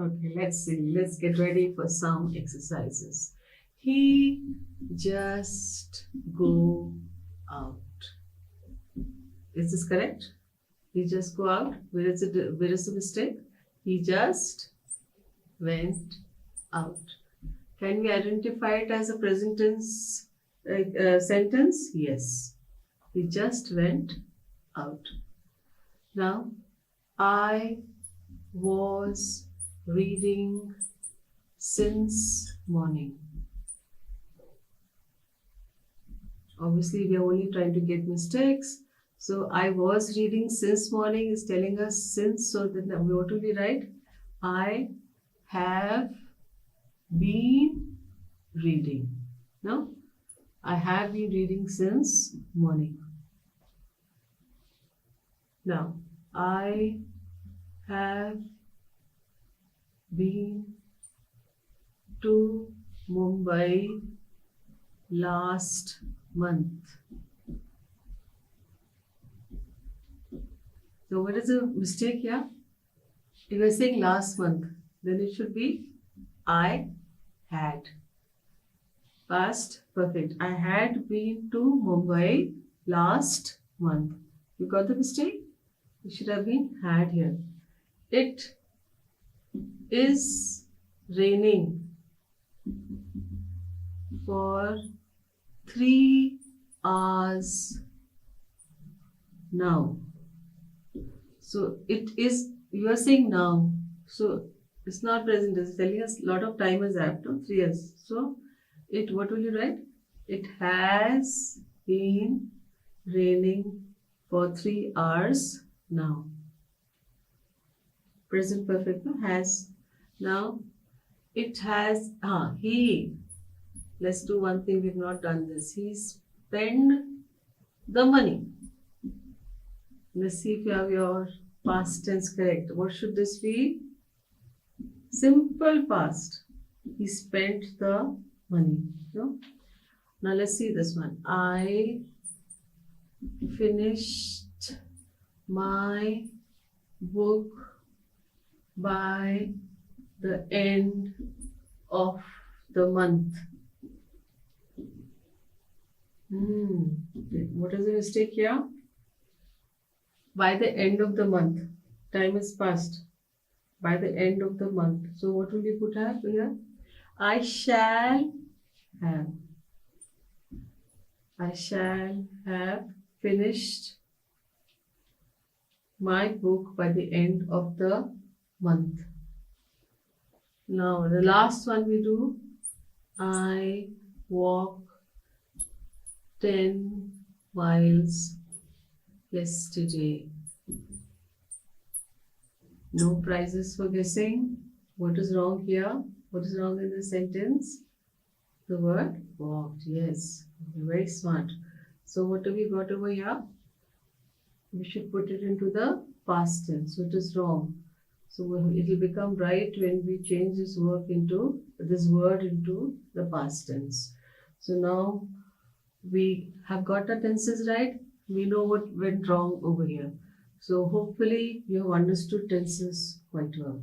Okay, let's see. Let's get ready for some exercises. He just go out. Is this correct? He just go out. Where is it? Where is the mistake? He just went out. Can we identify it as a present tense sentence? Yes. He just went out. Now, I was reading since morning. Obviously, we are only trying to get mistakes. So, I was reading since morning is telling us since. So, then what will be right? I have been reading. No? I have been reading since morning. Now, I have been to Mumbai last month. So, what is the mistake here? If you are saying last month, then it should be I had. Past perfect. I had been to Mumbai last month. You got the mistake? It should have been had here. It is raining for 3 hours now. So it is, you are saying now. So it's not present. It's telling us a lot of time has happened, 3 years. So it, what will you write? It has been raining for 3 hours now. Present perfect, no? Has. Now it has, he, let's do one thing, we've not done this. He spent the money. Let's see if you have your past tense correct. What should this be? Simple past. He spent the money. No? Now let's see this one. I finished my book by the end of the month. What is the mistake here? By the end of the month. Time is passed. By the end of the month. So what will you put here? I shall have. I shall have finished my book by the end of the month. Now the last one we do. I walk 10 miles yesterday. No prizes for guessing. What is wrong here? What is wrong in the sentence? The word walked. Yes, very smart. So what have we got over here? We should put it into the past tense. So it is wrong. So it will become right when we change this word into the past tense. So now we have got our tenses right. We know what went wrong over here. So hopefully you have understood tenses quite well.